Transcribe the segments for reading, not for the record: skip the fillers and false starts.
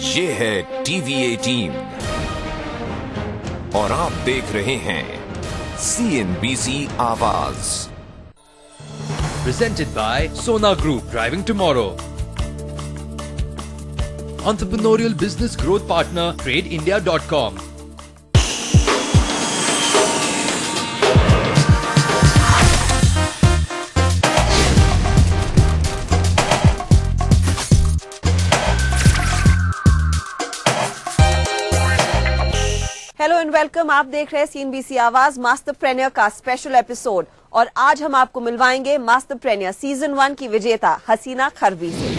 ये है टीवी 18 और आप देख रहे हैं CNBC आवाज। Presented by Sona Group, driving tomorrow. Entrepreneurial business growth partner, TradeIndia.com. Hello and welcome. आप देख रहे हैं CNBC आवाज मास्टरप्रेन्योर का स्पेशल एपिसोड और आज हम आपको मिलवाएंगे मास्टरप्रेन्योर सीजन 1 की विजेता हसीना खरबी से।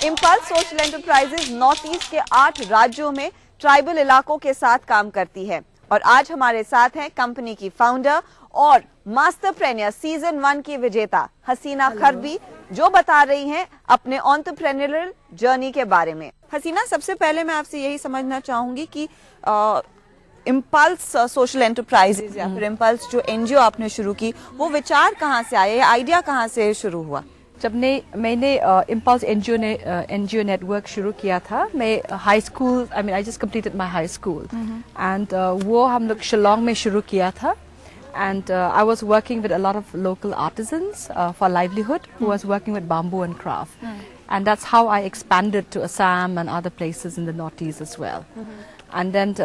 Impulse social enterprises north east के 8 राज्यों में ट्राइबल इलाकों के साथ काम करती है और आज हमारे साथ हैं कंपनी की फाउंडर और मास्टरप्रेन्योर सीजन 1 की विजेता हसीना खरबी, जो बता रही हैं अपने एंटरप्रेन्योरियल जर्नी के बारे में। हसीना, सबसे पहले मैं आपसे यही समझना चाहूंगी कि इम्पल्स सोशल एंटरप्राइजेज या फिर इम्पल्स जो NGO आपने शुरू की, वो विचार कहाँ से आया, आइडिया कहाँ से शुरू हुआ? जब मैंने इम्पल्स NGO नेटवर्क शुरू किया था, मैं high school, I just completed my high school and वो हम लोग शिलोंग में शुरू किया था and I was working with a lot of local artisans for livelihood who was working with bamboo and craft and that's how I expanded to Assam and other places in the northeast as well. And then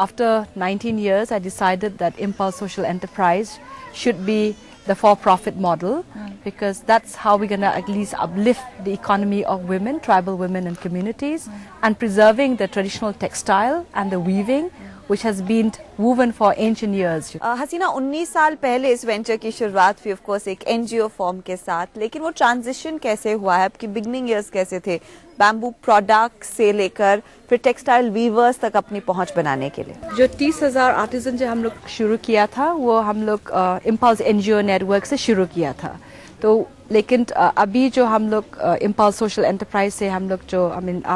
after 19 years I decided that Impulse Social Enterprise should be the for-profit model because that's how we're going to at least uplift the economy of women, tribal women and communities and preserving the traditional textile and the weaving which has been woven for ancient years. हसीना, 19 साल पहले इस venture की शुरुआत हुई of course एक NGO form के साथ, लेकिन वो ट्रांजिशन कैसे हुआ है? आपकी बिगनिंग ईयर्स कैसे थे बैम्बू प्रोडक्ट से लेकर फिर टेक्सटाइल वीवर्स तक अपनी पहुंच बनाने के लिए? जो 30,000 आर्टिजन जो हम लोग शुरू किया था वो हम लोग इम्पल्स NGO नेटवर्क से शुरू किया था। तो लेकिन अभी जो हम लोग इम्पल्स सोशल एंटरप्राइज से हम लोग जो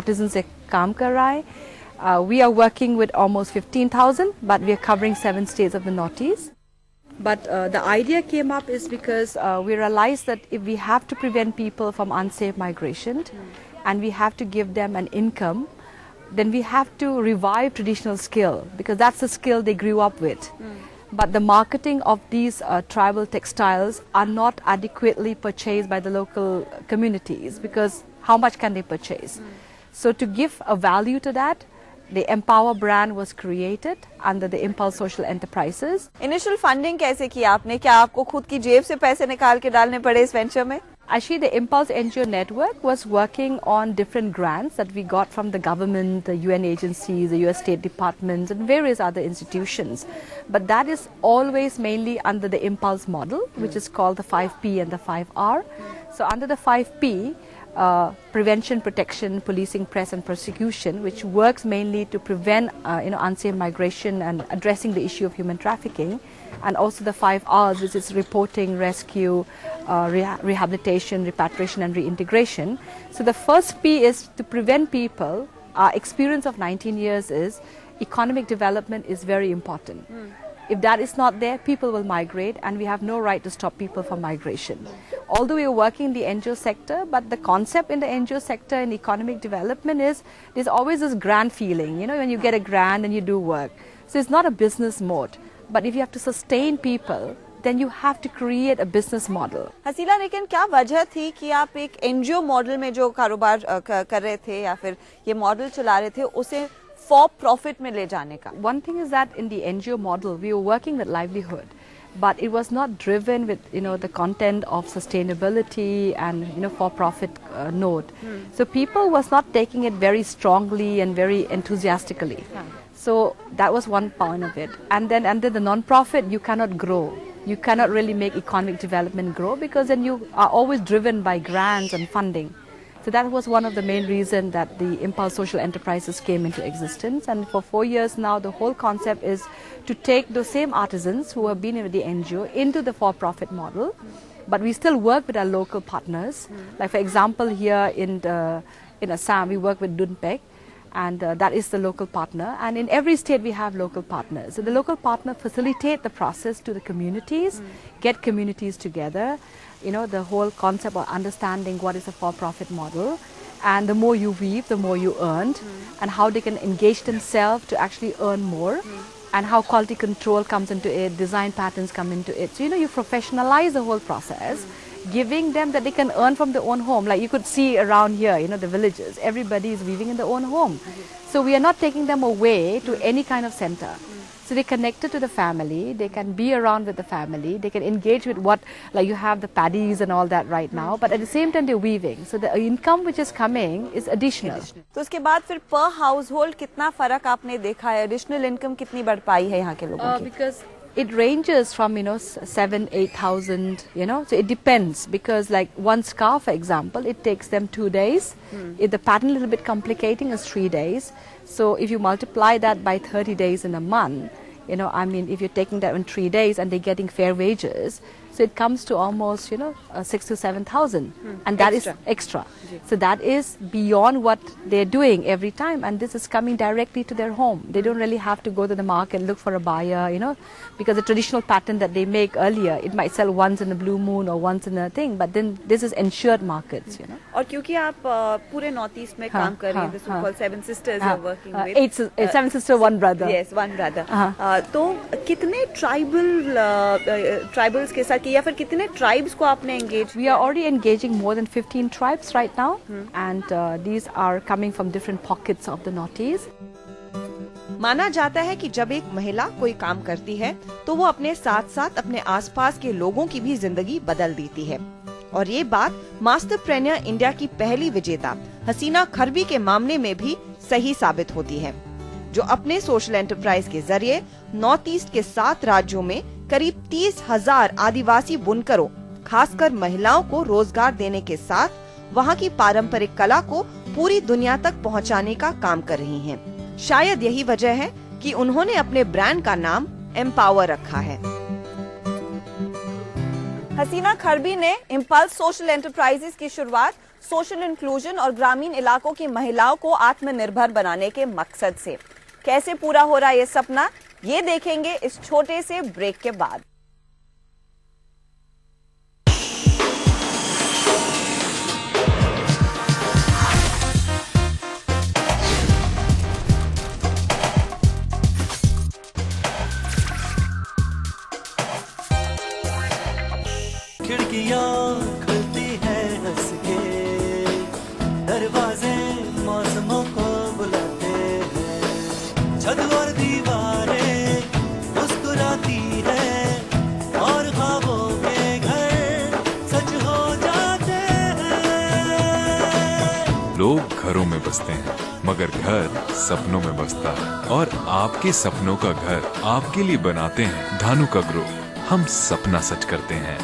आर्टिजन से काम कर रहा है, we are working with almost 15,000, but we are covering 7 states of the Northeast. But the idea came up is because we realized that if we have to prevent people from unsafe migration and we have to give them an income, then we have to revive traditional skill because that's the skill they grew up with. But the marketing of these tribal textiles are not adequately purchased by the local communities because how much can they purchase? So to give a value to that, the Empower brand was created under the Impulse Social Enterprises. Initial funding कैसे किया आपने? क्या आपको खुद की जेब से पैसे निकाल के डालने पड़े इस वेंचर में? Actually, the Impulse NGO network was working on different grants that we got from the government, the UN agencies, the US State Departments, and various other institutions. But that is always mainly under the Impulse model, which is called the 5P and the 5R. So under the 5P, prevention, protection, policing, press and prosecution, which works mainly to prevent unsafe migration and addressing the issue of human trafficking, and also the 5Rs, which is reporting, rescue, rehabilitation, repatriation and reintegration. So the first P is to prevent people. Our experience of 19 years is economic development is very important. If that is not there, people will migrate and we have no right to stop people from migration. Although we are working in the NGO sector, but the concept in the NGO sector in economic development is there's always this grand feeling, when you get a grant and you do work. So it's not a business mode. But if you have to sustain people, then you have to create a business model. हसीना, लेकिन क्या वजह थी कि आप एक NGO model में जो कारोबार कर रहे थे या फिर ये मॉडल चला रहे थे उसे for profit में ले जाने का? One thing is that in the NGO model, we were working with livelihood. but it was not driven with the content of sustainability and for-profit note. So people was not taking it very strongly and very enthusiastically. So that was one point of it. And then under the non-profit, you cannot grow. You cannot really make economic development grow, because then you are always driven by grants and funding. So that was one of the main reasons that the Impulse Social Enterprises came into existence. And for 4 years now, the whole concept is to take those same artisans who have been in the NGO into the for-profit model. But we still work with our local partners. Like for example, here in Assam, we work with Dunpek, and that is the local partner. And in every state, we have local partners. So the local partner facilitate the process to the communities, get communities together. The whole concept of understanding what is a for-profit model, and the more you weave, the more you earn, and how they can engage themselves to actually earn more, and how quality control comes into it, design patterns come into it. So you professionalize the whole process, giving them that they can earn from their own home. Like you could see around here, the villages, everybody is weaving in their own home. So we are not taking them away to any kind of center. So they're connected to the family, they can be around with the family, they can engage with like you have the paddies and all that right now, but at the same time they're weaving. So the income which is coming is additional. तो उसके बाद फिर per household कितना फर्क आपने देखा है? Additional income कितनी बढ़ पाई है यहाँ के लोगों की? Because it ranges from 7,000-8,000, so it depends, because like one scarf, for example, it takes them 2 days. If the pattern a little bit complicating, is 3 days. So if you multiply that by 30 days in a month, if you're taking that in 3 days and they're getting fair wages, so it comes to almost 6,000 to 7,000, and that is extra. So that is beyond what they're doing every time, and this is coming directly to their home. They don't really have to go to the market and look for a buyer, because the traditional pattern that they make earlier, it might sell once in a blue moon or once in a thing, but then this is ensured markets. और क्योंकि आप पूरे north east में काम कर रही हैं, this is called Seven Sisters you're working with. 7 sisters, 1 brother. Yes, 1 brother. तो कितने ट्राइबल्स के साथ या फिर कितने ट्राइब्स को आपने engage? We are already engaging more than 15 tribes right now, and these are coming from different pockets of the Northeast. माना जाता है कि जब एक महिला कोई काम करती है तो वो अपने साथ साथ अपने आसपास के लोगों की भी जिंदगी बदल देती है, और ये बात मास्टरप्रेन्योर इंडिया की पहली विजेता हसीना खरबी के मामले में भी सही साबित होती है, जो अपने सोशल एंटरप्राइज के जरिए नॉर्थ ईस्ट के 7 राज्यों में करीब 30,000 आदिवासी बुनकरों, खासकर महिलाओं को रोजगार देने के साथ वहां की पारंपरिक कला को पूरी दुनिया तक पहुंचाने का काम कर रही हैं। शायद यही वजह है कि उन्होंने अपने ब्रांड का नाम एम्पावर रखा है। हसीना खरबी ने इम्पल्स सोशल एंटरप्राइजेस की शुरुआत सोशल इंक्लूजन और ग्रामीण इलाकों की महिलाओं को आत्मनिर्भर बनाने के मकसद से। कैसे पूरा हो रहा है ये सपना, ये देखेंगे इस छोटे से ब्रेक के बाद। खिड़कियां खुलती है हंस के, दरवाजे मौसमों को बुलाते हैं, छत और दीवारें मुस्कुराती है, और ख्वाबों के घर सच हो जाते हैं। लोग घरों में बसते हैं, मगर घर सपनों में बसता है, और आपके सपनों का घर आपके लिए बनाते हैं धानुका ग्रुप। हम सपना सच करते हैं।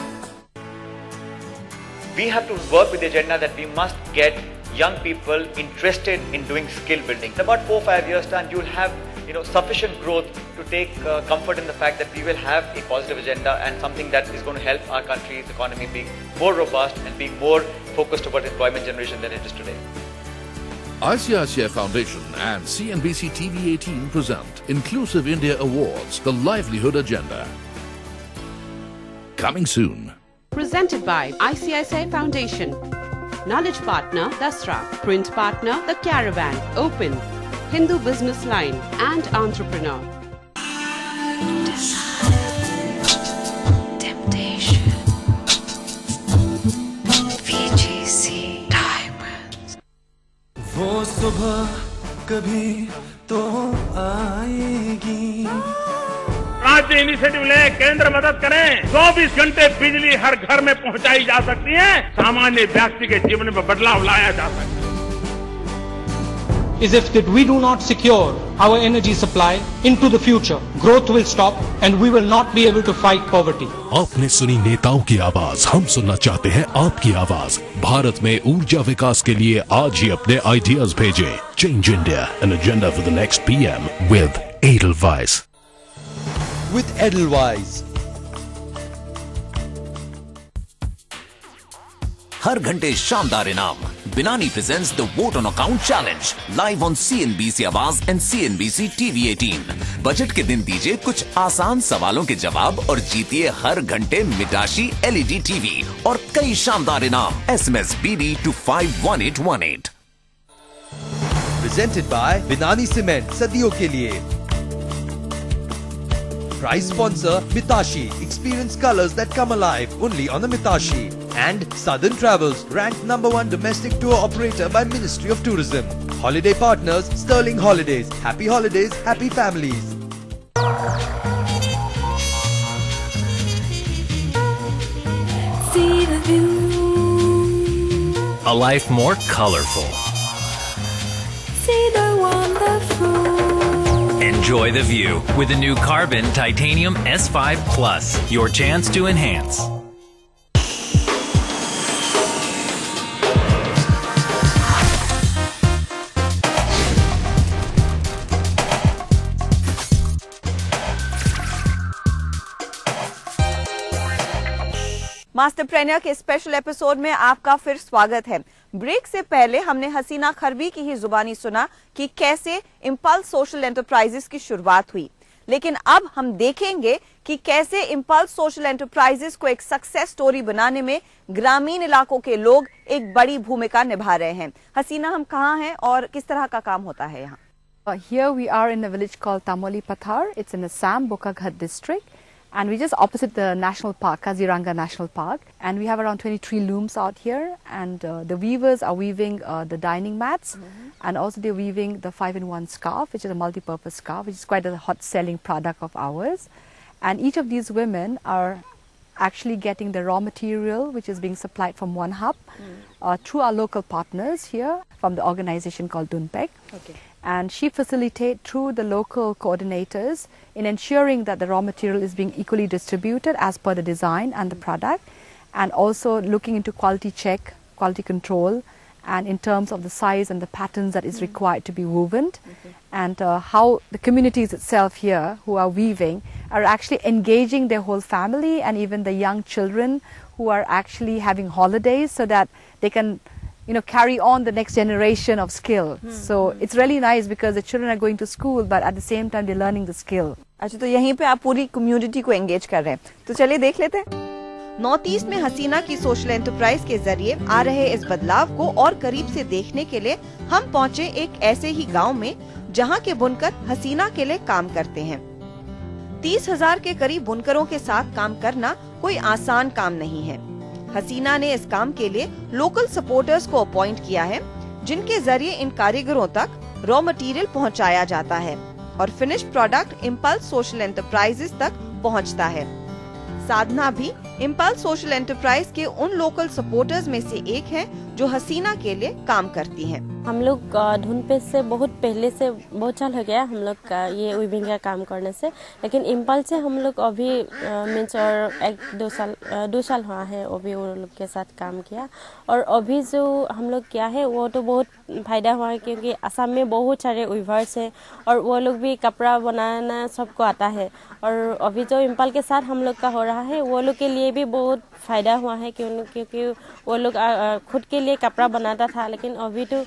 We have to work with the agenda that we must get young people interested in doing skill building. In about 4-5 years time, you will have sufficient growth to take comfort in the fact that we will have a positive agenda and something that is going to help our country's economy be more robust and be more focused about employment generation than it is today. ICICI Foundation and CNBC TV18 present Inclusive India Awards, The Livelihood Agenda. Coming soon. Presented by ICICI Foundation. Knowledge Partner Dasra. Print Partner The Caravan. Open. Hindu Business Line and Entrepreneur. Temptation. VGC Diamonds. वो सुबह कभी तो आएगी राज्य initiative ले, केंद्र मदद करें। 24 घंटे बिजली हर घर में पहुंचाई जा सकती है, सामान्य व्यक्ति के जीवन में बदलाव लाया जा सकता है। Is if that we do not secure our energy supply into the future, growth will stop and we will not be able to fight poverty. आपने सुनी नेताओं की आवाज, हम सुनना चाहते हैं आपकी आवाज। भारत में ऊर्जा विकास के लिए आज ही अपने आइडियाज भेजें। Change India, an agenda for the next PM with Edelweiss. With Edelweiss. हर घंटे शानदार इनाम। Binani presents the vote on account challenge live on CNBC Awaaz and CNBC TV 18। Budget के दिन दीजिए कुछ आसान सवालों के जवाब और जीतिए हर घंटे मिटाशी LED TV और कई शानदार इनाम। SMS BD to 51818। Presented by Binani Cement, सदियों के लिए। Prize sponsor Mitashi. Experience colors that come alive only on the Mitashi. And Southern Travels, ranked #1 domestic tour operator by Ministry of Tourism. Holiday partners Sterling Holidays. Happy holidays, happy families. See the view. A life more colorful. See the wonderful. Enjoy the view with the new Carbon Titanium S5 Plus. Your chance to enhance. मास्टरप्रेन्योर के special episode में आपका फिर स्वागत है। Break से पहले हमने हसीना खरबी की ही जुबानी सुना कि कैसे इंपल्स सोशल एंटरप्राइजेस की शुरुआत हुई, लेकिन अब हम देखेंगे कि कैसे इंपल्स सोशल एंटरप्राइजेस को एक सक्सेस स्टोरी बनाने में ग्रामीण इलाकों के लोग एक बड़ी भूमिका निभा रहे हैं। हसीना, हम कहाँ हैं और किस तरह का काम होता है यहाँ? Here we are in a village called Tamoli Pathar. It's in Assam, Bokaghat district. And we're just opposite the national park, Kaziranga National Park. And we have around 23 looms out here. And the weavers are weaving the dining mats. And also they're weaving the 5-in-1 scarf, which is a multi-purpose scarf, which is quite a hot selling product of ours. And each of these women are actually getting the raw material, which is being supplied from one hub through our local partners here from the organization called Dunpek. Okay. And she facilitates through the local coordinators in ensuring that the raw material is being equally distributed as per the design and the product, and also looking into quality check, quality control, and in terms of the size and the patterns that is required to be woven, and how the communities itself here who are weaving are actually engaging their whole family and even the young children who are actually having holidays so that they can carry on the next generation of skill. So it's really nice because the children are going to school, but at the same time they're learning the skill. अच्छा, तो यहीं पे आप पूरी community को engage कर रहे हैं, तो चलिए देख लेते हैं। नॉर्थ ईस्ट में हसीना की सोशल एंटरप्राइज के जरिए आ रहे इस बदलाव को और करीब से देखने के लिए हम पहुँचे एक ऐसे ही गाँव में जहाँ के बुनकर हसीना के लिए काम करते हैं। 30,000 के करीब बुनकरों के साथ काम करना कोई आसान काम नहीं है। हसीना ने इस काम के लिए लोकल सपोर्टर्स को अपॉइंट किया है, जिनके जरिए इन कारीगरों तक रॉ मटेरियल पहुंचाया जाता है और finished product impulse social enterprises तक पहुंचता है। साधना भी इंपल्स सोशल एंटरप्राइज के उन लोकल सपोर्टर्स में से एक है जो हसीना के लिए काम करती हैं। हम लोग धुनपे से बहुत पहले से बहुत साल हो गया हम लोग का ये वीविंग का काम करने से, लेकिन इम्पल्स से हम लोग अभी मीन्स और 1-2 साल हुआ है अभी वो लोग के साथ काम किया। और अभी जो हम लोग किया है वो तो बहुत फायदा हुआ है, क्योंकि असम में बहुत सारे वीवर्स हैं और वो लोग भी कपड़ा बनाना सबको आता है। और अभी जो इम्पल के साथ हम लोग का हो रहा है वो लोग के लिए भी बहुत फायदा हुआ है, क्योंकि वो लोग खुद के लिए कपड़ा बनाता था, लेकिन अभी तो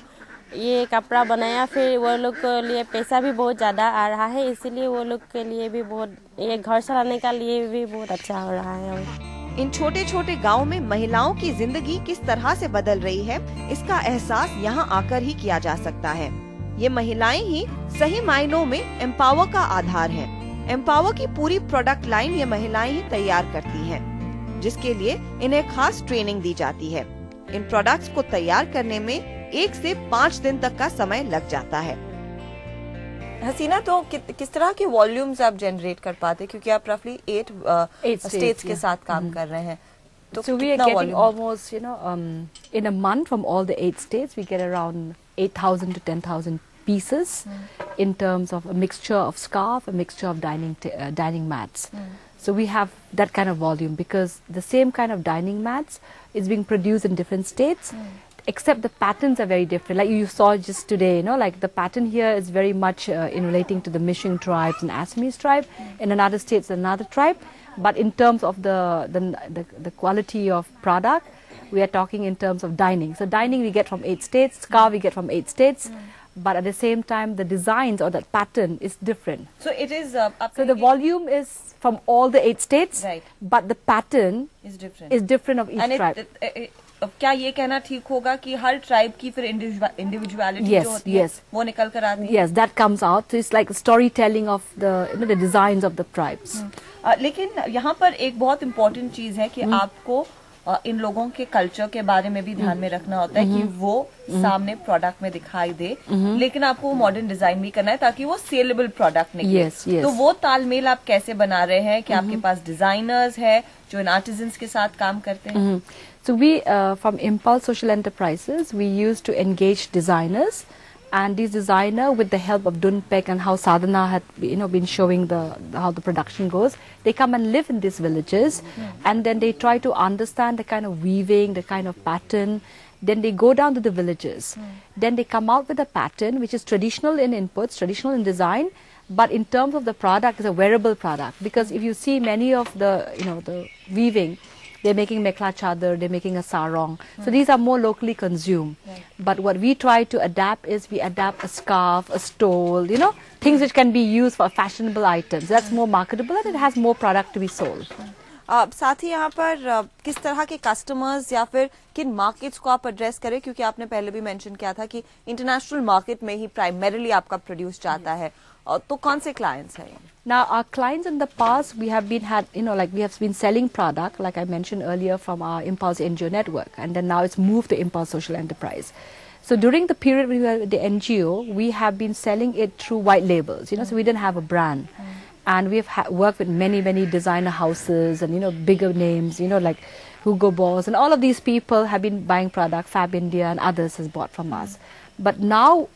ये कपड़ा बनाया, फिर वो लोग के लिए पैसा भी बहुत ज़्यादा आ रहा है, इसीलिए वो लोग के लिए भी बहुत, ये घर चलाने का लिए भी बहुत अच्छा हो रहा है। इन छोटे छोटे गाँव में महिलाओं की जिंदगी किस तरह से बदल रही है, इसका एहसास यहाँ आकर ही किया जा सकता है। ये महिलाएं ही सही मायनों में एम्पावर का आधार है। एम्पावर की पूरी प्रोडक्ट लाइन ये महिलाएं ही तैयार करती हैं, जिसके लिए इन्हें खास ट्रेनिंग दी जाती है। इन प्रोडक्ट्स को तैयार करने में 1 से 5 दिन तक का समय लग जाता है। हसीना, तो किस तरह के वॉल्यूम्स आप जनरेट कर पाते, क्योंकि आप रफली 8 स्टेट्स के साथ काम कर रहे हैं, तो so we are getting almost, you know, in a month from all the 8 states, we get around 8,000 to 10,000 pieces in terms of a mixture of scarf, a mixture of dining mats. So we have that kind of volume because the same kind of dining mats is being produced in different states, except the patterns are very different. Like you saw just today, you know, like the pattern here is very much in relating to the Miching tribes and Assamese tribe. In another state, another tribe. But in terms of the quality of product, we are talking in terms of dining. So dining we get from 8 states, scarf we get from 8 states, but at the same time the designs or the pattern is different. So it is. So the volume is from all the 8 states, right, but the pattern is different. Of each tribe. क्या ये कहना ठीक होगा कि हर tribe की फिर individuality जो होती है वो निकल कर आती है? Yes, that comes out. So it's like storytelling of the, you know, the designs of the tribes. लेकिन यहाँ पर एक बहुत इम्पोर्टेंट चीज है कि आपको इन लोगों के कल्चर के बारे में भी ध्यान में रखना होता है कि वो सामने प्रोडक्ट में दिखाई दे, लेकिन आपको मॉडर्न डिजाइन भी करना है ताकि वो सेलेबल प्रोडक्ट निकले। तो वो तालमेल आप कैसे बना रहे हैं कि आपके पास डिजाइनर्स है जो इन आर्टिजन्स के साथ काम करते हैं? So we, from Impulse Social Enterprises, we used to engage designers, and these designers, with the help of Dunpek and how Sadhana had, you know, been showing how the production goes, they come and live in these villages, and then they try to understand the kind of weaving, the kind of pattern. Then they go down to the villages. Then they come out with a pattern which is traditional in inputs, traditional in design, but in terms of the product, it's a wearable product. Because if you see many of the, you know, the weaving, they're making mekla chadar, they're making a sarong. So these are more locally consumed. Right. But what we try to adapt is we adapt a scarf, a stole, you know, things which can be used for fashionable items. That's more marketable and it has more product to be sold. साथ ही यहाँ पर किस तरह के customers या फिर किन markets को आप एड्रेस करें, क्योंकि आपने पहले भी मेंशन किया था कि इंटरनेशनल मार्केट में ही प्राइमरीली आपका प्रोड्यूस जाता है, तो कौन से क्लाइंट्स हैं? Now our clients in the past, we have been selling product, like I mentioned earlier, from our Impulse NGO network, and then now it's moved to Impulse Social Enterprise. So during the period when we were with the NGO, we have been selling it through white labels, you know, so we didn't have a brand. And we have worked with many designer houses and, you know, bigger names, you know, like Hugo Boss, and all of these people have been buying product. Fab India and others has bought from us. But now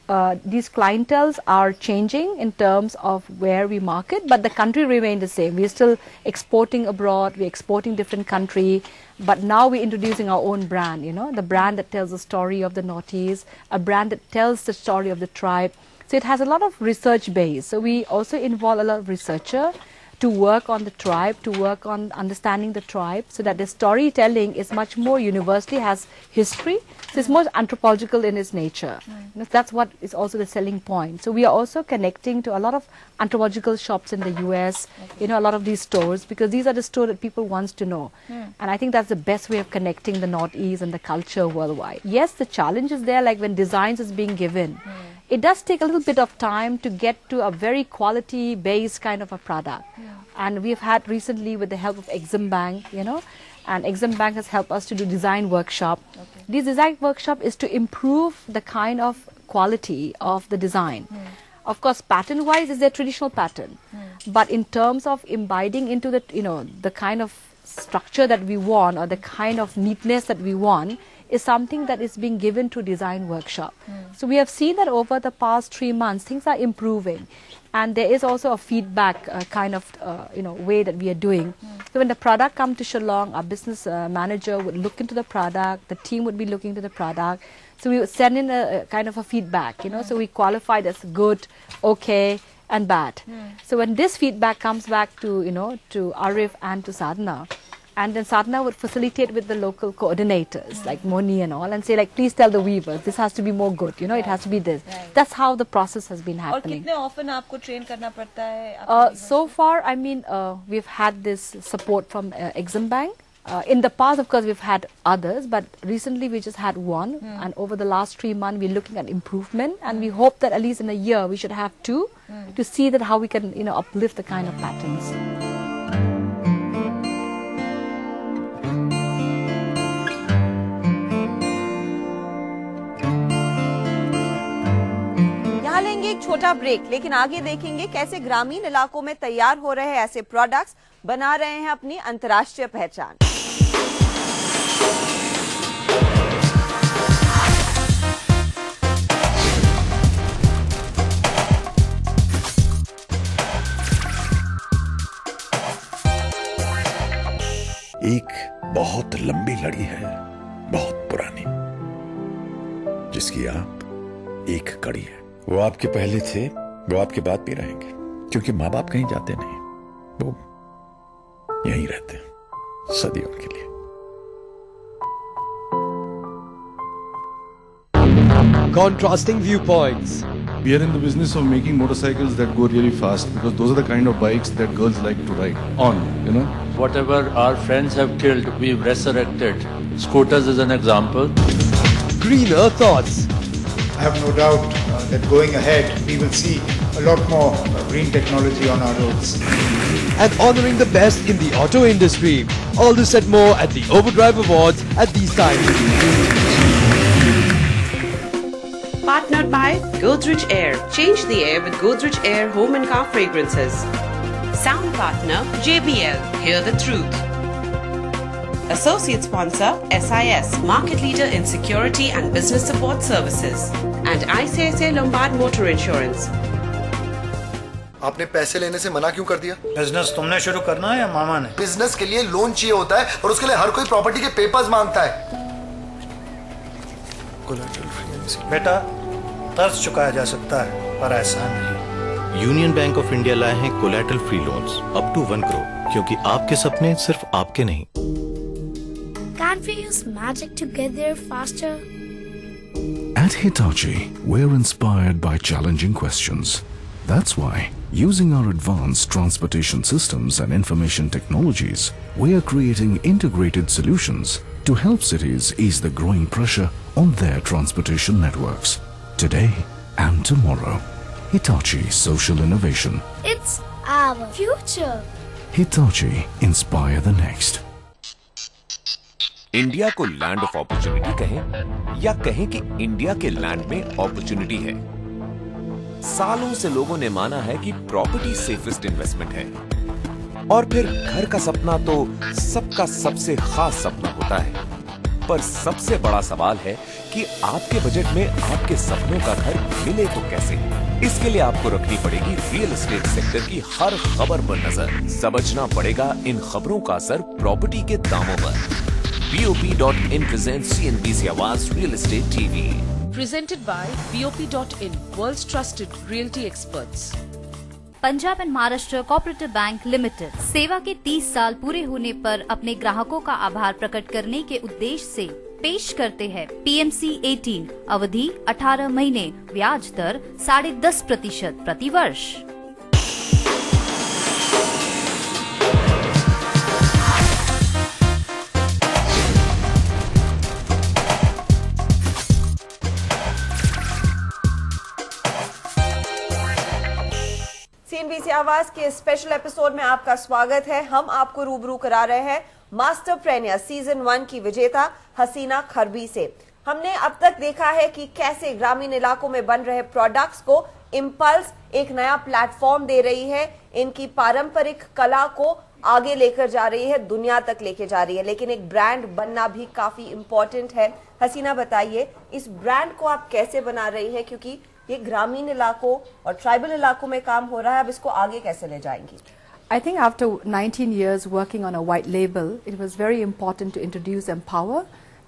these clienteles are changing in terms of where we market, but the country remained the same. We're still exporting abroad, we're exporting different country, but now we're introducing our own brand, you know, the brand that tells the story of the Northeast, a brand that tells the story of the tribe. So it has a lot of research base. So we also involve a lot of researcher to work on the tribe, to work on understanding the tribe, so that the storytelling is much more universally, has history, so it's more anthropological in its nature. You know, that's what is also the selling point. So we are also connecting to a lot of anthropological shops in the US, you know, a lot of these stores, because these are the stores that people wants to know. And I think that's the best way of connecting the Northeast and the culture worldwide. Yes, the challenge is there, like when designs is being given. It does take a little bit of time to get to a very quality-based kind of a product. And we've had recently, with the help of Exim Bank, you know, and Exim Bank has helped us to do design workshop. This design workshop is to improve the kind of quality of the design. Of course, pattern-wise is their traditional pattern, but in terms of imbibing into the, you know, the kind of structure that we want or the kind of neatness that we want, is something that is being given to design workshop. So we have seen that over the past 3 months, things are improving. And there is also a feedback kind of, you know, way that we are doing. So when the product comes to Shillong, our business manager would look into the product, the team would be looking into the product. So we would send in a kind of a feedback, you know, so we qualified as good, okay, and bad. So when this feedback comes back to, you know, to Arif and to Sadhana, and then Sadhana would facilitate with the local coordinators like Moni and all, and say like, please tell the weavers, this has to be more good, you know, it has to be this. That's how the process has been happening. और कितने often आपको train करना पड़ता है? So far, I mean, we've had this support from Exim Bank. In the past, of course, we've had others, but recently we just had one. And over the last 3 months, we're looking at improvement, and we hope that at least in a year we should have 2 to see that how we can, you know, uplift the kind of patterns. यहाँ लेंगे एक छोटा break, लेकिन आगे देखेंगे कैसे ग्रामीण इलाकों में तैयार हो रहे ऐसे प्रोडक्ट्स बना रहे हैं अपनी अंतर्राष्ट्रीय पहचान। एक बहुत लंबी लड़ी है, बहुत पुरानी, जिसकी आप एक कड़ी है। वो आपके पहले थे, वो आपके बाद भी रहेंगे, क्योंकि माँ बाप कहीं जाते नहीं, वो यहीं रहते हैं सदियों के लिए। Contrasting viewpoints. We are in the business of making motorcycles that go really fast, because those are the kind of bikes that girls like to ride on, you know. Whatever our friends have killed, we've resurrected. Scooters is an example. Greener thoughts. I have no doubt that going ahead, we will see a lot more green technology on our roads. And honoring the best in the auto industry. All this and more at the Overdrive Awards at these times. Partnered by Godrej Air. Change the air with Godrej Air home and car fragrances. Sound partner JBL. Hear the truth. Associate sponsor SIS, market leader in security and business support services. And ICICI Lombard Motor Insurance. आपने पैसे लेने से मना क्यों कर दिया? Business तुमने शुरू करना है या मामा ने? बिजनेस के लिए लोन चाहिए होता है और उसके लिए हर कोई प्रॉपर्टी के पेपर्स मांगता है। बेटा, कर्ज चुकाया जा सकता है, पर ऐसा नहीं। यूनियन बैंक ऑफ इंडिया लाए हैं collateral free loans up to 1 crore, क्योंकि आपके सपने सिर्फ आपके नहीं। Can't we use magic to get there faster? At Hitachi, we're inspired by challenging questions. That's why, using our advanced transportation systems and information technologies, we are creating integrated solutions to help cities ease the growing pressure on their transportation networks. Today and tomorrow. Hitachi Social Innovation. It's our future. Hitachi, inspire the next. India को land of opportunity कहें या कहें कि India के land में opportunity है। सालों से लोगों ने माना है कि प्रॉपर्टी सेफेस्ट इन्वेस्टमेंट है, और फिर घर का सपना तो सबका सबसे खास सपना होता है। पर सबसे बड़ा सवाल है कि आपके बजट में आपके सपनों का घर मिले तो कैसे। इसके लिए आपको रखनी पड़ेगी रियल एस्टेट सेक्टर की हर खबर पर नजर। समझना पड़ेगा इन खबरों का असर प्रॉपर्टी के दामों पर। BOP.in presents CNBC Awards Real Estate TV. Presented by BOP.in, world's trusted realty experts. Punjab and Maharashtra cooperative bank limited सेवा के 30 साल पूरे होने पर अपने ग्राहकों का आभार प्रकट करने के उद्देश्य से पेश करते हैं PMC 18, अवधि 18 महीने, ब्याज दर 10.5% प्रति वर्ष। CNBC आवाज के स्पेशल एपिसोड में आपका स्वागत है। हम आपको रूबरू करा रहे हैं मास्टरप्रेन्योर सीजन 1 की विजेता हसीना खरबी से। हमने अब तक देखा है कि कैसे ग्रामीण इलाकों में बन रहे प्रोडक्ट्स को इम्पल्स एक नया प्लेटफॉर्म दे रही है, इनकी पारंपरिक कला को आगे लेकर जा रही है, दुनिया तक लेके जा रही है। लेकिन एक ब्रांड बनना भी काफी इम्पोर्टेंट है। हसीना बताइए, इस ब्रांड को आप कैसे बना रही है, क्योंकि ये ग्रामीण इलाकों और ट्राइबल इलाकों में काम हो रहा है, अब इसको आगे कैसे ले जाएंगी? I think after 19 years working on a white label, it was very important to introduce Empower.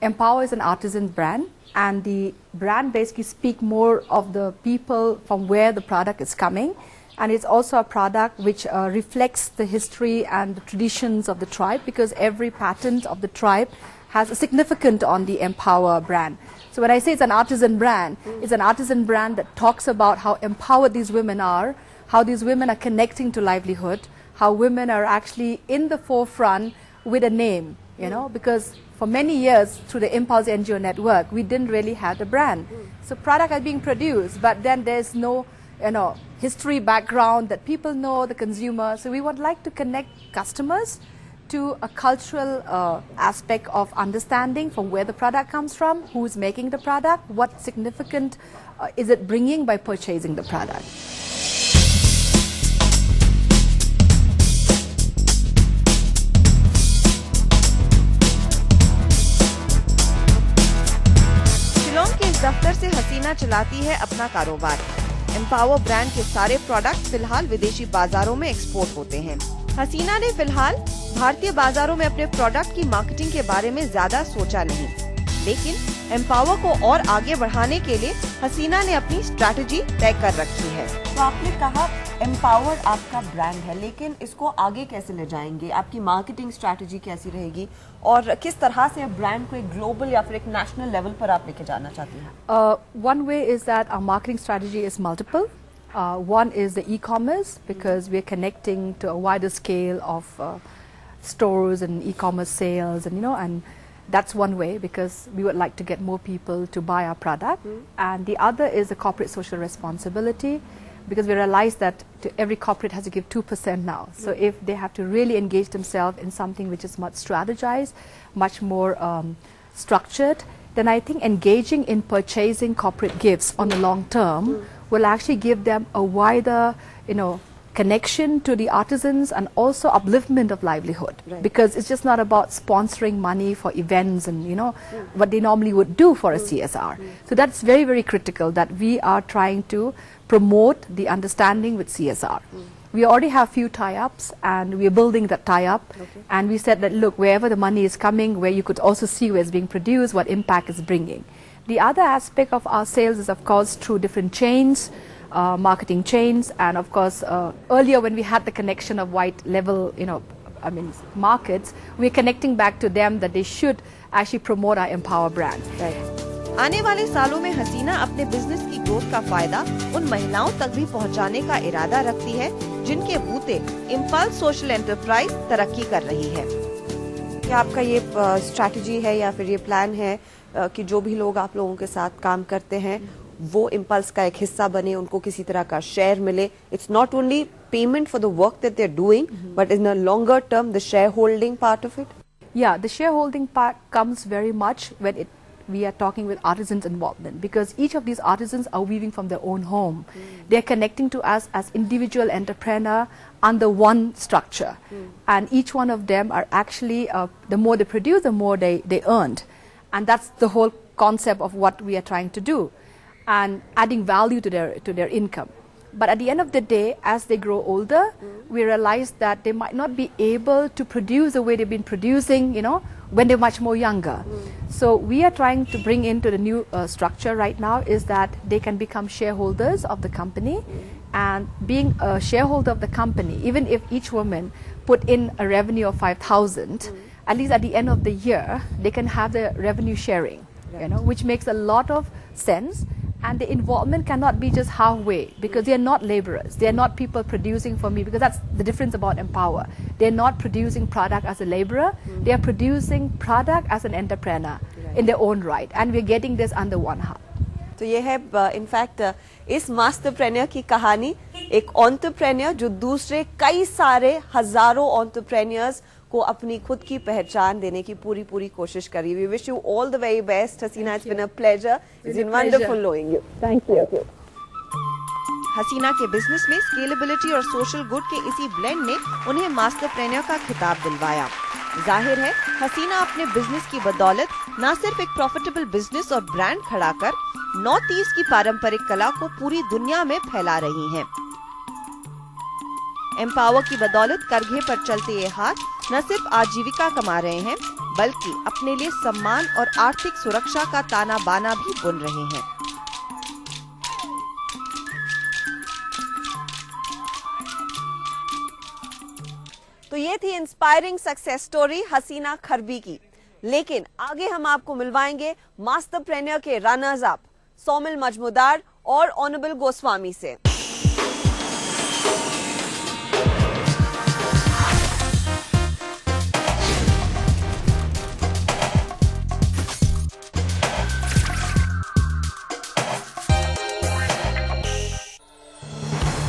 Empower is an artisan brand, and the brand basically speak more of the people from where the product is coming, and it's also a product which reflects the history and the traditions of the tribe, because every patent of the tribe has a significant on the Empower brand. So when I say it's an artisan brand, it's an artisan brand that talks about how empowered these women are, how these women are connecting to livelihood, how women are actually in the forefront with a name, you know, because for many years through the Impulse NGO network, we didn't really have the brand. So product is being produced, but then there's no, you know, history background that people know, the consumer. So we would like to connect customers to a cultural aspect of understanding from where the product comes from, who is making the product, what significant is it bringing by purchasing the product. Shillong के इस दफ्तर से हसीना चलाती है अपना कारोबार। Empower brand के सारे प्रोडक्ट फिलहाल विदेशी बाजारों में एक्सपोर्ट होते हैं। हसीना ने फिलहाल भारतीय बाजारों में अपने प्रोडक्ट की मार्केटिंग के बारे में ज्यादा सोचा नहीं, लेकिन एम्पावर को और आगे बढ़ाने के लिए हसीना ने अपनी स्ट्रैटेजी तय कर रखी है। तो आपने कहा एम्पावर आपका ब्रांड है, लेकिन इसको आगे कैसे ले जाएंगे? आपकी मार्केटिंग स्ट्रैटेजी कैसी रहेगी और किस तरह से ब्रांड को एक ग्लोबल या फिर एक नेशनल लेवल पर आप लेके जाना चाहती हैं? One way is that our marketing strategy is multiple. One is the e-commerce, because we are connecting to a wider scale of stores and e-commerce sales, and and that's one way, because we would like to get more people to buy our product. And the other is the corporate social responsibility, because we realize that every corporate has to give 2% now. So if they have to really engage themselves in something which is much strategized, much more structured, then I think engaging in purchasing corporate gifts on the long term will actually give them a wider, connection to the artisans and also upliftment of livelihood. Right. Because it's just not about sponsoring money for events and what they normally would do for a CSR. So that's very, very critical, that we are trying to promote the understanding with CSR. We already have few tie-ups, and we are building that tie-up. Okay. And we said that, look, wherever the money is coming, where you could also see where it's being produced, what impact it's bringing. The other aspect of our sales is, of course, through different chains, marketing chains, and of course, earlier when we had the connection of white level, markets, we're connecting back to them that they should actually promote our Empower brand. Right. आने वाले सालों में हसीना अपने business की growth का फायदा उन महिलाओं तक भी पहुंचाने का इरादा रखती है जिनके बूते इम्पल्स सोशल एंटरप्राइज तरक्की कर रही है। क्या आपका ये स्ट्रैटेजी है या फिर ये प्लान है कि जो भी लोग आप लोगों के साथ काम करते हैं वो इम्पल्स का एक हिस्सा बने, उनको किसी तरह का शेयर मिले? It's not only payment for the work that they are doing, but in a longer term the share holding part of it? Yeah, the shareholding part comes very much when we are talking with artisans involvement, because each of these artisans are weaving from their own home. They are connecting to us as individual entrepreneur under one structure, and each one of them are actually the more they produce, the more they earned, and that's the whole concept of what we are trying to do, and adding value to their income. But at the end of the day, as they grow older, we realize that they might not be able to produce the way they've been producing, when they're much more younger. So we are trying to bring into the new structure right now is that they can become shareholders of the company, and being a shareholder of the company, even if each woman put in a revenue of 5,000, at least at the end of the year, they can have the revenue sharing, which makes a lot of sense. And the involvement cannot be just halfway, because they are not laborers. They are not people producing for me, because that's the difference about Empower. They are not producing product as a laborer. They are producing product as an entrepreneur in their own right. And we're getting this under one hub. तो ये है in fact इस मास्टरप्रेन्योर की कहानी, एक entrepreneur जो दूसरे कई सारे हजारों एंटरप्रेन्योर्स को अपनी खुद की पहचान देने की पूरी कोशिश करी। We wish you all the very best, Hasina. It's been a pleasure. It's been wonderful knowing you. Thank you. हसीना के बिजनेस में स्केलेबिलिटी और सोशल गुड के इसी ब्लेंड ने उन्हें मास्टरप्रेन्योर का खिताब दिलवाया। जाहिर है हसीना अपने बिजनेस की बदौलत न सिर्फ एक प्रॉफिटेबल बिजनेस और ब्रांड खड़ा कर नॉर्थ ईस्ट की पारंपरिक कला को पूरी दुनिया में फैला रही हैं। एम्पावर की बदौलत करघे पर चलते ये हाथ न सिर्फ आजीविका कमा रहे हैं, बल्कि अपने लिए सम्मान और आर्थिक सुरक्षा का ताना बाना भी बुन रहे हैं। तो ये थी इंस्पायरिंग सक्सेस स्टोरी हसीना खरबी की, लेकिन आगे हम आपको मिलवाएंगे मास्टरप्रेन्योर के रनर्स अप सौमिल मजमुदार और ऑनरेबल गोस्वामी से।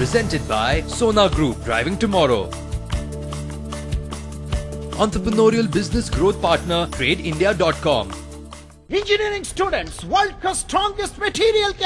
Presented by Sona Group, driving tomorrow. entrepreneurial business growth partner TradeIndia.com. Engineering students, world का strongest material